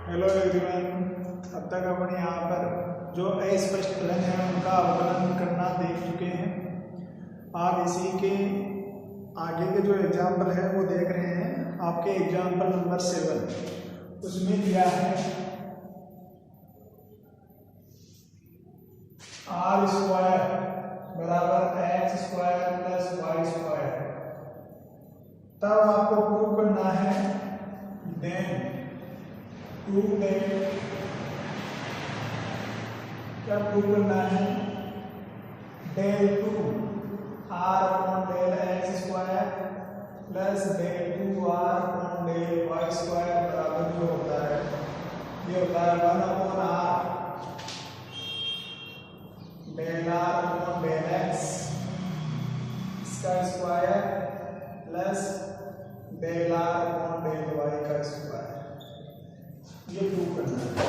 Hello everyone. अब तक अपन यहाँ पर जो अस्पष्ट फलन है उनका अवकलन करना देख चुके हैं। आप इसी के आगे के जो एग्जाम्पल है वो देख रहे हैं। आपके एग्जाम्पल नंबर 7 उसमें दिया है आर स्क्वायर बराबर X square plus Y square. तब आपको प्रूव करना है देन क्या प्रूव करना है del 2 are upon del x square plus del 2 are upon del Y square बराबर जो होता है ये होता है 1 upon are del are upon del X इसका square plus del are upon del Y का स्क्वायर। ये प्रूव करना है।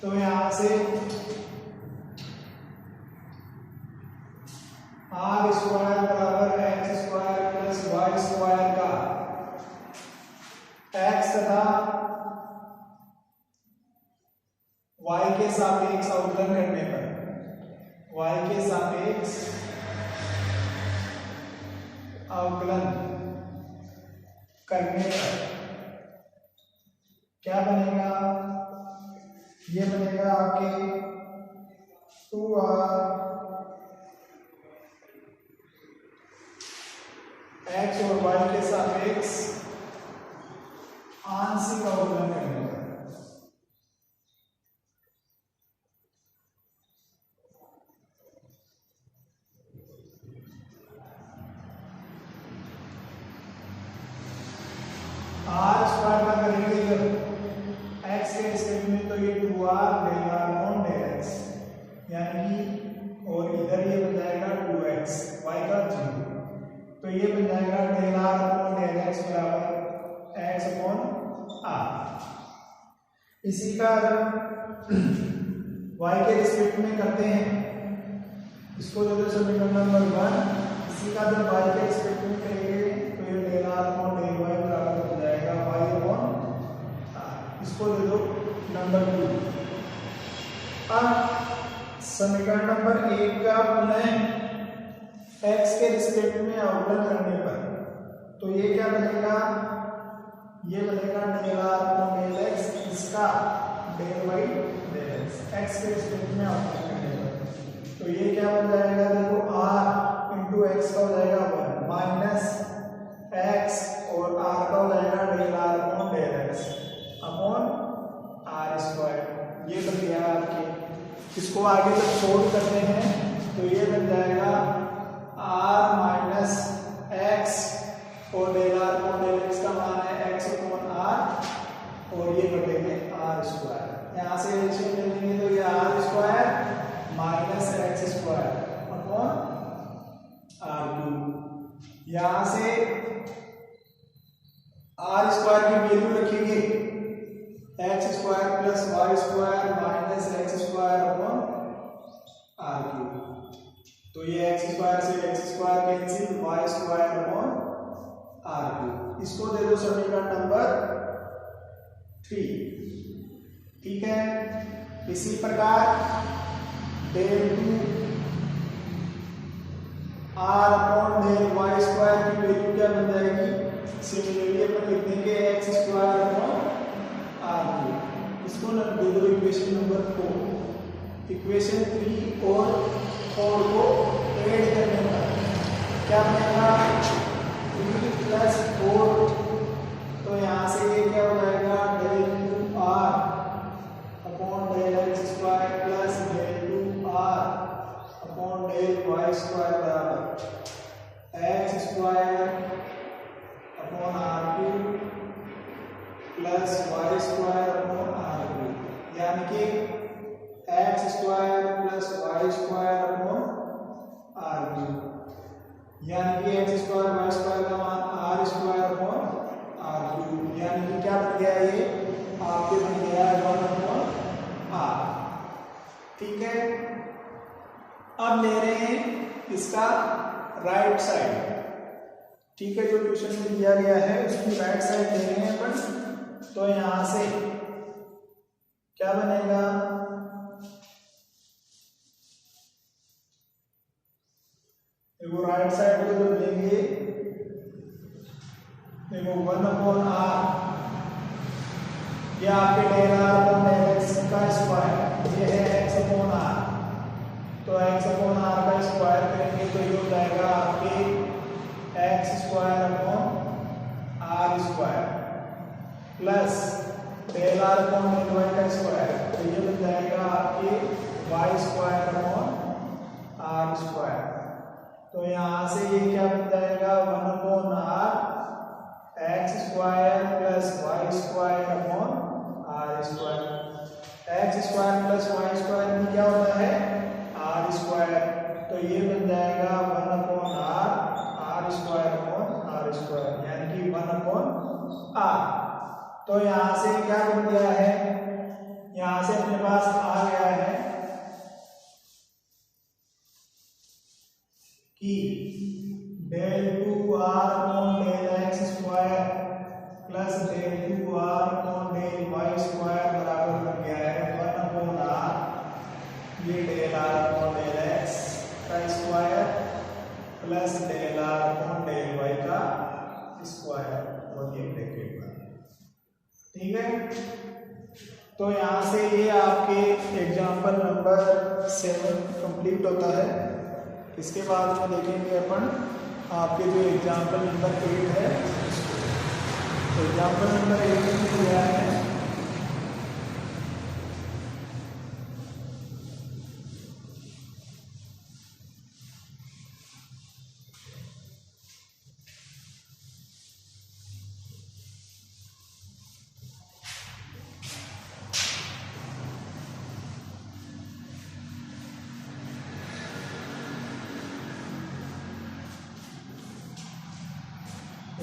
तो यहां से आर स्क्वायर बराबर X square plus Y square का एक्स तथा वाई के सापेक्ष अवकलन करने पर वाई के सापेक्ष अवकलन करने पर क्या बनेगा? ये बनेगा आपके 2r x और y के सापेक्ष आंशिक अवकलन करने पर r स्क्वायर का करेंगे जब x के रिस्पेक्ट में तो ये 2r del r upon del x यानी कि और इधर ये बन जाएगा 2x y का 0 तो ये बन जाएगा del r upon del x बराबर x अपॉन r। इसी का जब y के रिस्पेक्ट में करते हैं इसको जो समीकरण नंबर 1 इसी का जब y के रिस्पेक्ट में करेंगे तो ये del r upon del y बराबर हो जाएगा y अपॉन इसको दे दो नंबर 2। अब समीकरण नंबर 1 का पुनः x के रिस्पेक्ट में अवकलन करने पर तो ये क्या बनेगा? ये बनेगा del r upon del x इसका डेल y डेल x के रिस्पेक्ट में अवकलन करने पर तो ये क्या बन जाएगा? देखो r इंटू एक्स का हो जाएगा 1 माइनस x और r का हो जाएगा del r upon del x upon are square. ये बन गया आपके। इसको आगे जब सोल्व करते हैं तो ये बन जाएगा आर माइनस एक्स और del are upon del X का मान है एक्स अपॉन आर और ये बटेंगे आर स्क्वायर। यहाँ से एलसीएम ले लेंगे तो ये r square minus x square upon are cube. यहाँ से आर स्क्वायर की वैल्यू रखेंगे x square plus Y square minus x square upon are cube. तो ये एक्स स्क्वायर से x square cancel y square upon are cube. इसको दे दो समीकरण नंबर 3। ठीक है। इसी प्रकार del 2 are upon del Y square की वैल्यू क्या बन जाएगी? सिमिलरली अपन लिख देंगे x square upon are cube. इसको दे दो इक्वेशन नंबर 4। इक्वेशन 3 और 4 को ऐड करने पर क्या बनेगा? 3 प्लस 4 तो यहाँ से ये क्या हो जाएगा? Del 2 are upon del x square plus del 2 are upon del Y square बराबर X square upon are cube plus Y square upon are cube यानी कि X square plus Y square upon are cube यानी कि X square Y square का मान R square upon are cube यानी कि क्या बन गया? ये आपके बन गया 1 अपॉन आर। ठीक है। अब ले रहे हैं इसका राइट साइड। ठीक है, जो क्वेश्चन में दिया गया है उसकी राइट साइड ले रहे हैं अपन तो यहां से क्या बनेगा, देखो राइट साइड को जब लेंगे, देखो 1/r, ये आपके del r upon del x का स्क्वायर, ये है x/r, तो x/r का स्क्वायर करेंगे तो ये हो जाएगा आपके x² upon r² plus del r upon del y का स्क्वायर, तो ये बन जाएगा आपके y² अपॉन r²। तो यहाँ से ये क्या बन जाएगा, 1/r x² plus y² upon r²। x² plus y² में क्या होता है, r², तो ये बन जाएगा 1/r r² अपॉन r², यानी कि 1/r। तो यहां से क्या बन गया है, यहां से अपने पास आ गया है कि del 2r upon del x² plus del 2r upon del y² बराबर बन गया है 1/r, ये del r upon del x का square plus del r upon del y का स्क्वायर, और ये ब्रैकेट में, ठीक है। तो यहाँ से ये आपके एग्जाम्पल नंबर 7 कंप्लीट होता है। इसके बाद में देखेंगे अपन आपके जो एग्जाम्पल नंबर 8 है, एग्जाम्पल नंबर 8 में दिया है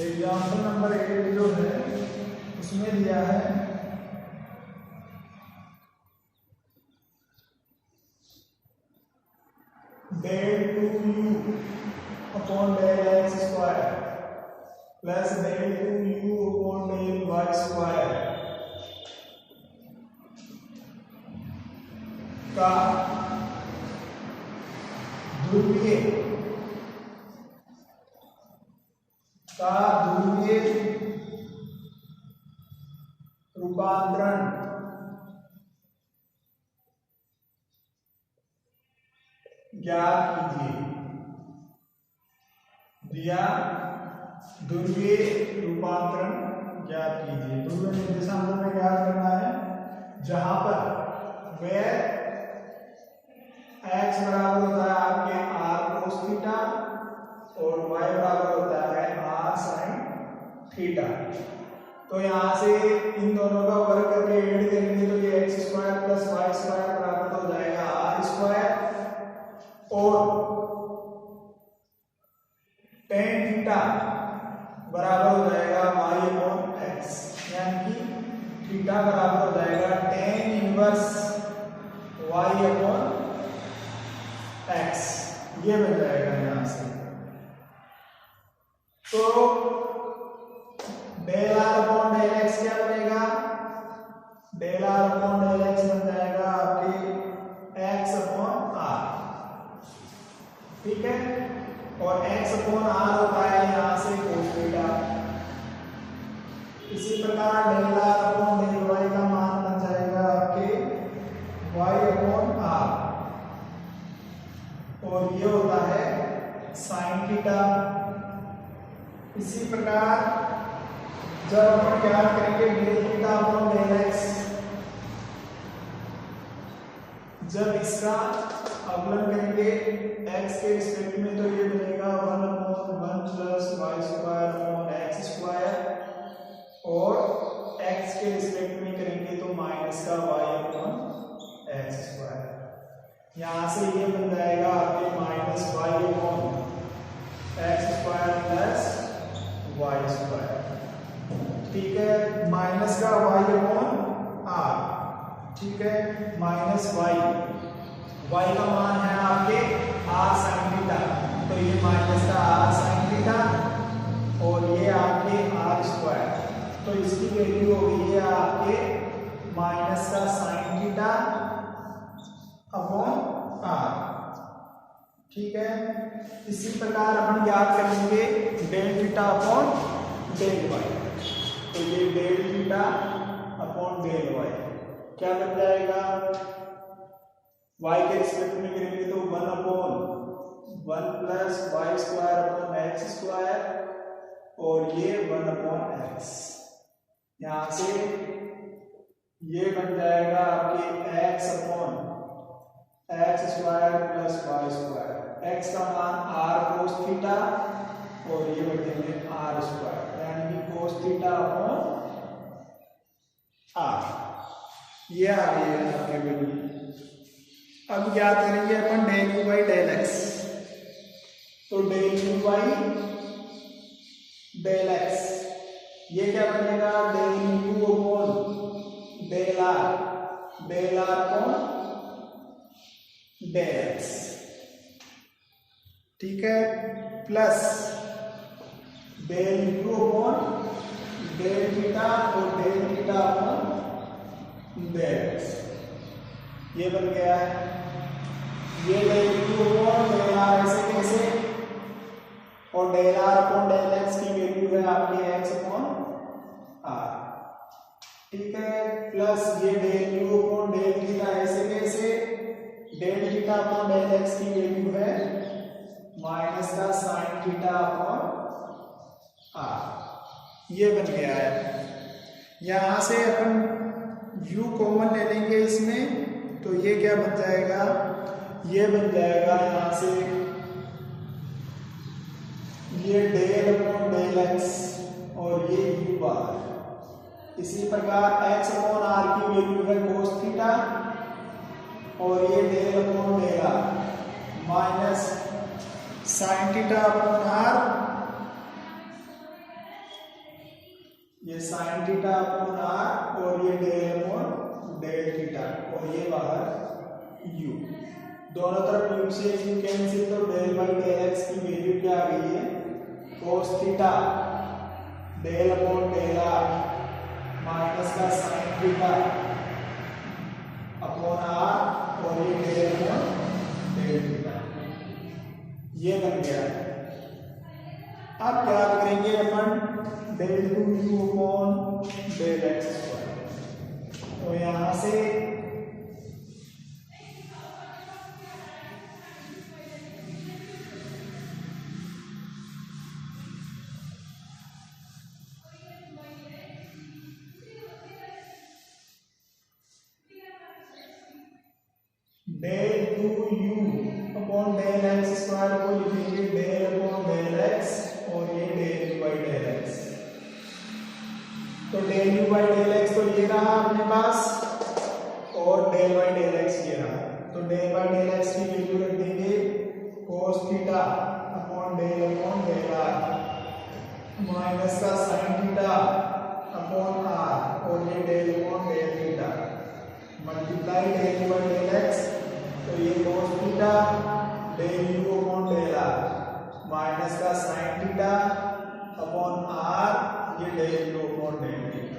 एग्जाम्पल नंबर 8 जो है उसमें दिया है del 2u upon del x² plus del 2u upon del y² का ध्रुवीय रूपांतरण ज्ञात कीजिए। दिया ध्रुवीय रूपांतरण ज्ञात कीजिए। ध्रुवीय निर्देशांक में ज्ञात करना है जहां पर वे x बराबर होता है आपके r cos थीटा और y बराबर होता है r sin थीटा। तो यहाँ से इन दोनों का वर्ग करके ऐड करेंगे तो ये x² प्लस y² बराबर हो जाएगा r² और tan थीटा बराबर हो जाएगा y अपॉन x, यानी कि थीटा बराबर हो जाएगा tan inverse y upon x, ये बन जाएगा यहाँ से। तो del r upon del x क्या बनेगा, del r upon del x बन जाएगा आपके x अपॉन r, ठीक है। और x अपॉन r होता है यहाँ से cos थीटा। इसी प्रकार del r upon del y का मान बन जाएगा आपके y अपॉन r, और ये होता है sin थीटा। इसी प्रकार जब अपन ज्ञात करेंगे del theta upon del x, जब इसका अवकलन करेंगे x के रिस्पेक्ट में तो ये बनेगा 1/1 प्लस y² अपॉन x², और x के रिस्पेक्ट में करेंगे तो माइनस का y अपॉन x²। यहाँ से ये बन जाएगा आपके minus y upon x² plus y², ठीक है। माइनस का y अपॉन r, ठीक है, माइनस y का मान है आपके r sin थीटा, तो ये माइनस का r sin थीटा और ये आपके r², तो इसकी वैल्यू हो गई है आपके माइनस का साइन थीटा अपॉन आर। ठीक है, इसी प्रकार अपन याद करेंगे del theta upon del y. तो ये del theta upon del y क्या बन जाएगा, y के रिस्पेक्ट में करेंगे तो 1 upon 1 plus Y square upon x square, और ये 1 अपॉन एक्स। यहां से ये बन जाएगा आपके x upon x square plus Y square. x का मान r cos थीटा और ये बचेंगे r स्क्वायर, यानी कि cos थीटा अपॉन r। ये आ गई है आपके वैल्यू। अब याद करेंगे अपन del u by del x. तो del u by del x ये क्या बनेगा, del u upon del are upon del x. ठीक है, plus del u upon del theta और del theta upon del x. ये बन गया है। ये del u upon del r ऐसे कैसे, और del are upon del x की वैल्यू है आपकी एक्स अपॉन आर। ठीक है, प्लस ये del u upon del theta ऐसे कैसे, del theta upon del x की वैल्यू है माइनस का साइन थीटा अपॉन आर। ये बन गया है। यहां से अपन u कॉमन ले लेंगे इसमें, तो ये क्या बन जाएगा, ये बन जाएगा यहां से ये डेल अपॉन डेल एक्स और ये u बार। इसी प्रकार x अपॉन आर की वैल्यू है cos थीटा और ये del upon del r minus sine theta upon r, ये साइन थीटा अपॉन आर और ये डेल अपॉन डेल थीटा और ये बाहर u। दोनों तरफ u से u कैंसिल, तो डेल बाई डेल एक्स की वैल्यू क्या आ गई है, cos theta del upon del r minus का साइन थीटा अपॉन आर और ये डेल अपॉन डेल थीटा। ये बन गया। अब याद करेंगे अपन del two u upon del x square. तो यहां से del two u upon del x square को लिखेंगे डेल अपॉन डेल एक्स और ये del u by del x. तो del u by del x तो ये रहा अपने पास और डेल बाई डेल एक्स ये रहा। तो डेल बाई डेल एक्स की वैल्यू रख देंगे cos theta upon del r minus का साइन थीटा अपॉन आर और ये del upon del theta multiply del u by del x. तो ये cos theta del u upon del r minus का sine theta upon r ये del u upon del theta.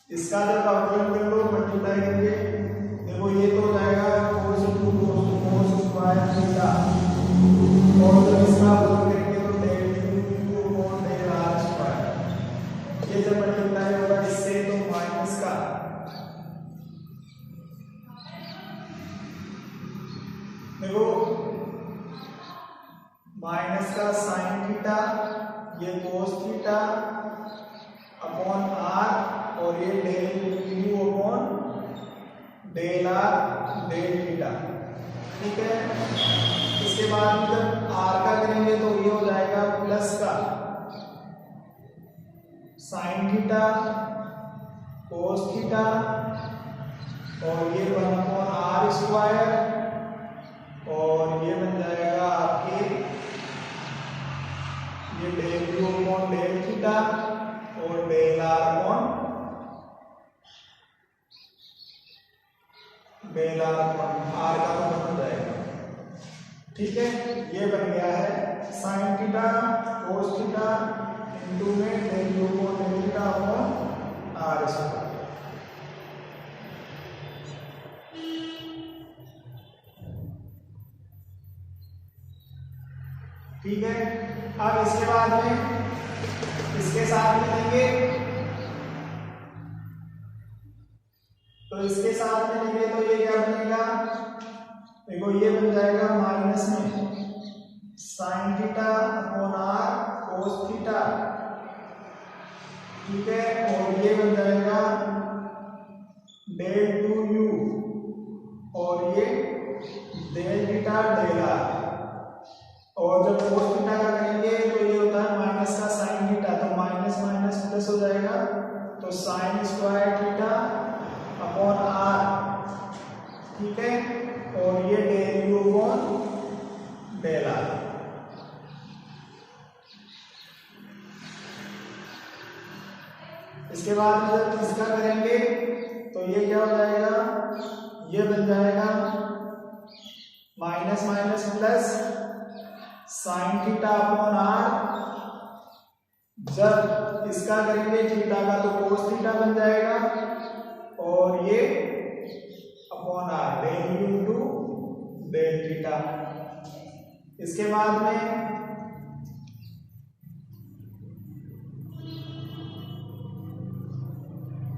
इसका जब अवकलन कर लो मल्टीप्लाई करेंगे, देखो ये तो हो जाएगा cos स्क्वायर थीटा और जब इसका अवकलन करेंगे तो del u upon del r square. ये जब मल्टीप्लाई होगा इससे तो माइनस का देखो माइनस का साइन थीटा ये cos थीटा अपॉन आर और ये del u upon del r del theta. ठीक है, इसके बाद जब आर का करेंगे तो ये हो जाएगा प्लस का साइन थीटा cos थीटा और ये 1 अपॉन आर स्क्वायर और ये बन जाएगा आपके ये del u upon del theta और del are upon del are upon r का तो बन जाएगा। ठीक है, ये बन गया है sine theta cos theta into में del u upon del theta upon ठीक है। अब इसके बाद में इसके साथ में लेंगे, तो इसके साथ में लेंगे तो ये क्या बनेगा, देखो ये बन जाएगा माइनस में sine theta upon r cos theta, ठीक है। और ये बन जाएगा डेल टू यू और ये डेल थीटा डेल आर। और जब कोस थीटा का करेंगे तो ये होता है माइनस का साइन थीटा, तो माइनस माइनस प्लस हो जाएगा, तो sine square theta upon r, ठीक है। और ये del u upon del r. इसके बाद जब इसका करेंगे तो ये क्या हो जाएगा, ये बन जाएगा minus minus plus sine theta upon r. जब इसका करेंगे थीटा का तो कोस थीटा बन जाएगा, और ये upon are del u into del theta. इसके बाद में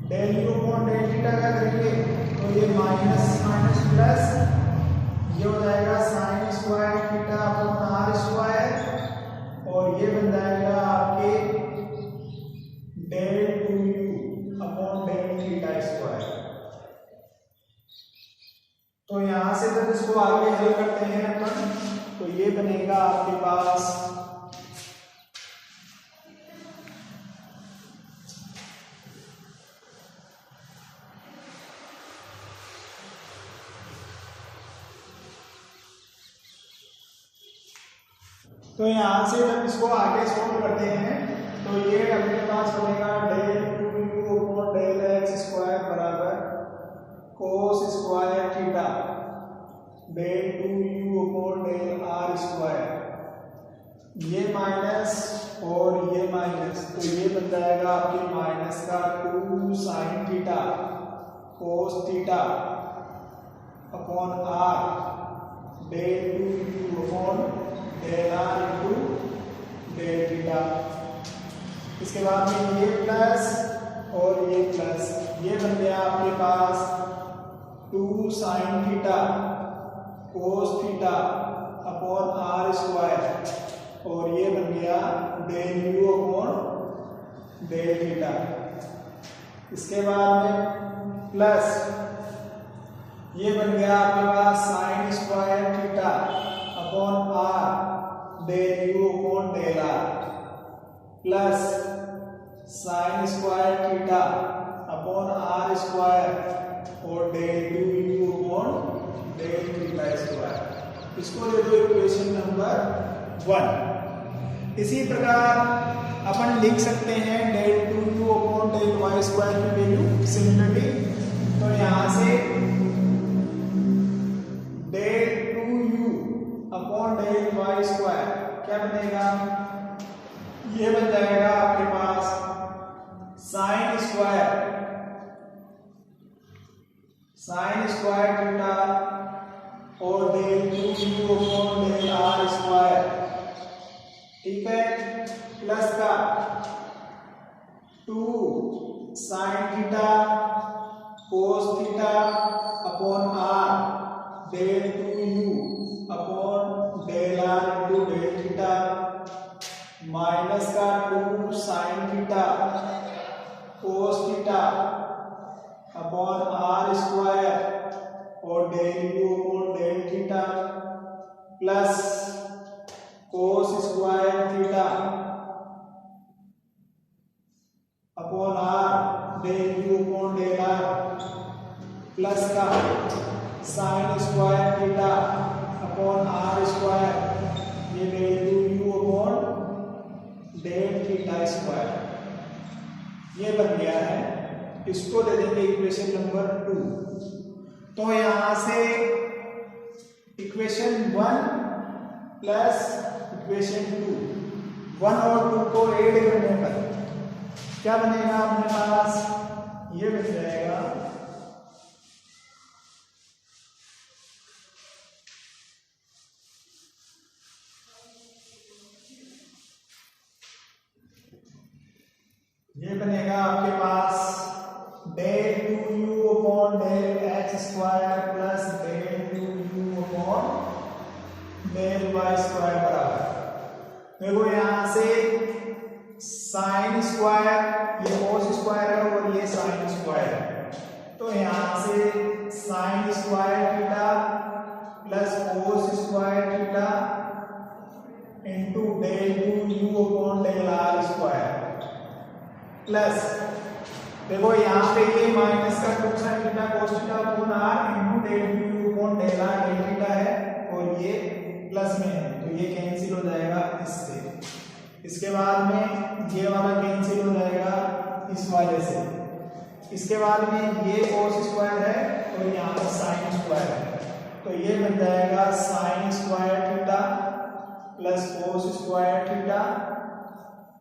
del u upon del theta का करेंगे तो ये माइनस माइनस प्लस ये हो जाएगा sine square theta upon are square, और ये बन जाएगा आपके del two u upon del theta square. तो यहां से जब इसको आगे हल करते हैं अपन, तो ये बनेगा आपके पास तो यहां से जब इसको आगे सोल्व करते हैं तो ये अपने पास बनेगा del two u upon del x square बराबर cos square theta del two u upon del r square. ये माइनस और ये माइनस, तो ये बन जाएगा आपके माइनस का 2 sine theta cos theta upon are del two u upon del r into del theta. इसके बाद में ये प्लस और ये प्लस, ये बन गया आपके पास 2 sine theta cos theta upon are square, और ये बन गया del u upon del theta. इसके बाद में प्लस ये बन गया आपके पास sine square theta upon are del u upon del r, plus sine square theta upon are square और del two u upon del theta square. इसको दे दो इक्वेशन नंबर 1। इसी प्रकार अपन लिख सकते हैं del two u upon del Y square की वैल्यू सिमिलरली। तो यहां से del two u upon del Y square क्या बनेगा, ये बन जाएगा आपके पास साइन स्क्वायर थीटा और del two u upon del r square, ठीक है, प्लस का 2 sine theta cos theta upon are del two u upon del r into del theta, minus का 2 sine theta cos theta upon are square और del u upon del theta, plus cos square theta upon are del u upon del r, plus का sine square theta upon are square, ये del two u upon del theta square, ये बन गया है। इसको दे देंगे equation number 2। तो यहां से इक्वेशन 1 प्लस इक्वेशन 2, 1 और 2 को ऐड करने पर क्या बनेगा अपने पास, ये बन जाएगा ये बनेगा आपके पास del 2u upon del x square plus del 2u upon del Y square बराबर, देखो यहां से साइन स्क्वायर ये कोस स्क्वायर है और ये साइन स्क्वायर है, तो यहां से sine square theta plus cos square theta into del 2u upon del r square plus, देखो यहाँ पे ये माइनस का two sine theta cos theta upon r into del u upon del r del theta है और ये plus में है, तो ये कैंसिल हो जाएगा इससे। इसके बाद में ये वाला कैंसिल हो जाएगा इस वाले से। इसके बाद में ये कोस स्क्वायर है और यहाँ पर साइन स्क्वायर है, तो ये बन जाएगा sine square theta plus cos square theta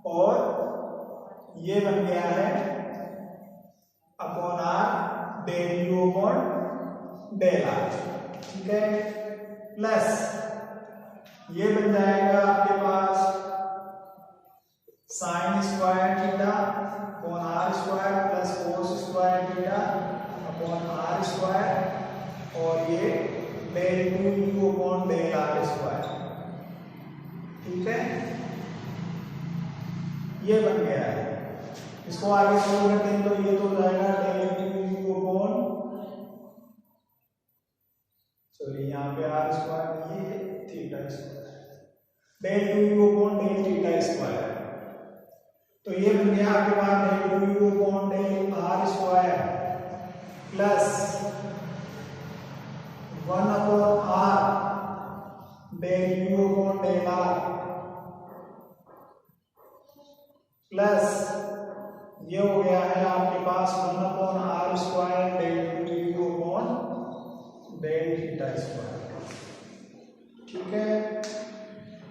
और ये बन गया है upon are del u upon del r, ठीक है, प्लस ये बन जाएगा आपके पास sine square theta upon are square plus cos square theta upon are square और ये del 2u upon del r square, ठीक है, ये बन गया है। इसको आगे सोल्व करते हैं तो ये तो हो जाएगा डेल 2u अपॉन, सॉरी यहाँ पे आर स्क्वायर ये theta square, del 2u upon del theta square, तो ये बन गया आपके पास del 2u upon del r square plus 1 upon are del u upon del r plus ये हो गया है आपके पास 1 upon are square del 2u upon del theta square, ठीक है,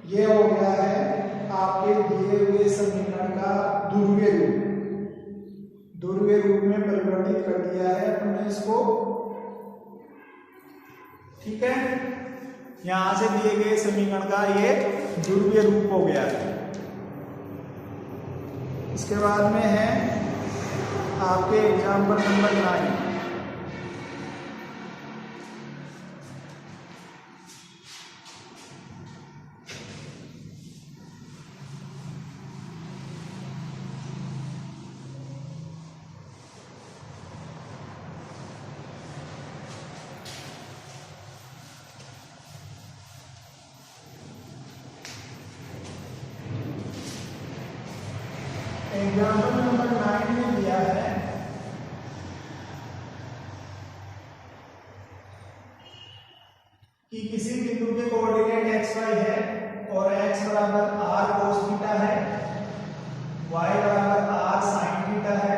ये हो गया है आपके दिए हुए समीकरण का ध्रुवीय रूप में परिवर्तित कर दिया है हमने इसको, ठीक है, यहां से दिए गए समीकरण का ये ध्रुवीय रूप हो गया है। इसके बाद में है आपके एग्जाम्पल नंबर 9। एग्जाम्पल नंबर 9 में दिया है कि किसी बिंदु के कोऑर्डिनेट xy है और x बराबर r cos थीटा है, y बराबर r sin थीटा है,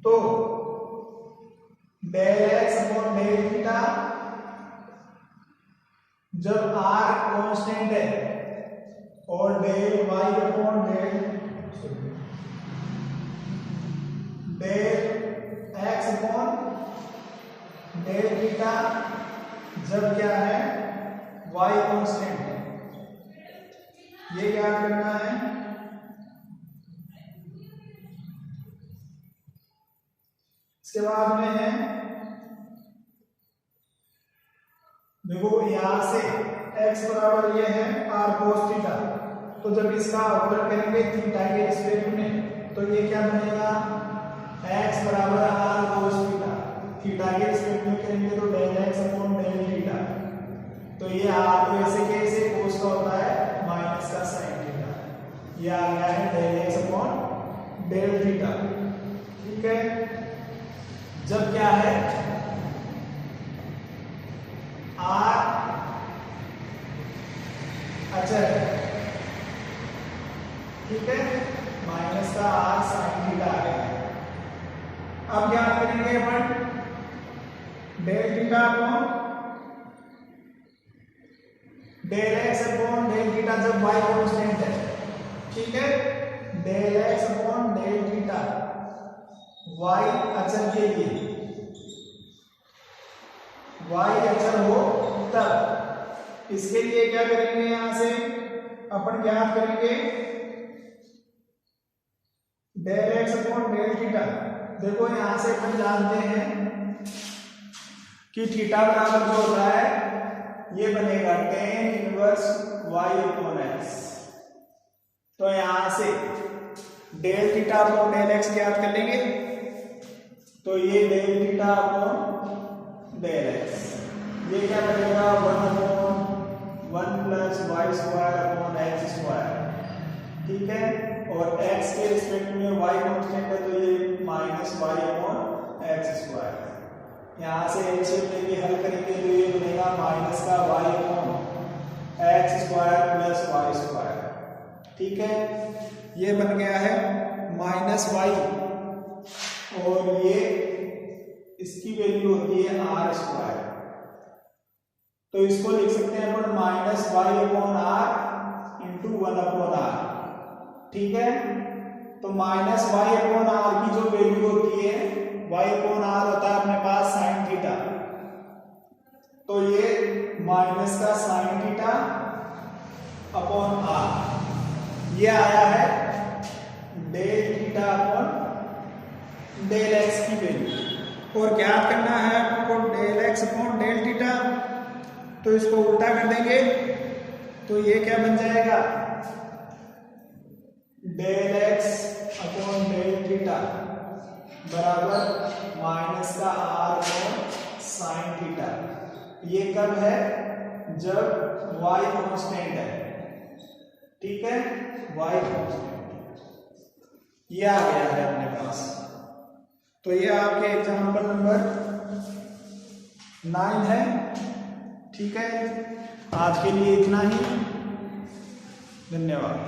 तो del x upon del theta जब r कांस्टेंट है और del y upon del x upon del theta जब क्या है y कांस्टेंट है, ये क्या करना है, इसके बाद में है देखो यहां से x बराबर ये है r cos थीटा, तो जब इसका अवकलन करेंगे थीटा के रिस्पेक्ट में तो ये क्या बनेगा x बराबर r cos थीटा, थीटा के रिस्पेक्ट में करेंगे तो del x upon del theta, तो ये r को ऐसे कैसे cos का होता है माइनस का sin थीटा, ये आ गया है del x upon del theta, ठीक है, जब क्या है r अचर है, ठीक है, माइनस का r sin थीटा आ गया है। अब क्या करेंगे अपन del theta upon del x upon del theta जब y कांस्टेंट है, ठीक है, del x upon del theta y अचर के लिए, y अचर हो तब इसके लिए क्या करेंगे यहां से अपन ज्ञात करेंगे del x upon del theta. देखो यहां से अपन जानते हैं कि थीटा बराबर जो होता है ये बनेगा tan inverse y upon x। तो यहां से del theta upon del x ज्ञात कर लेंगे। तो ये del theta upon del x, ये क्या बनेगा 1 upon 1 plus Y square upon x square. ठीक है, और x के रिस्पेक्ट में y कांस्टेंट है तो ये minus y upon x square. यहाँ से एलसीएम लेके हल करेंगे तो ये बनेगा माइनस का y upon x square plus Y square. ठीक है, ये बन गया है माइनस वाई, और ये इसकी वैल्यू होती है आर स्क्वायर। तो इसको लिख सकते हैं अपन minus y upon r into 1 upon r. ठीक है, तो माइनस वाई अपॉन आर की जो वैल्यू होती है, वाई अपॉन आर होता है अपने पास साइन थीटा, तो ये माइनस का साइन थीटा अपॉन आर, ये आया है del theta upon del x की वैल्यू। और ज्ञात करना है आपको del x upon del theta, तो इसको उल्टा कर देंगे तो ये क्या बन जाएगा del x upon del theta बराबर माइनस का आर अपॉन साइन थीटा। ये कब है, जब y कांस्टेंट है। ठीक है, y कांस्टेंट, ये आ गया है अपने पास। तो ये आपके एग्जाम्पल नंबर 9 है। ठीक है, आज के लिए इतना ही, धन्यवाद।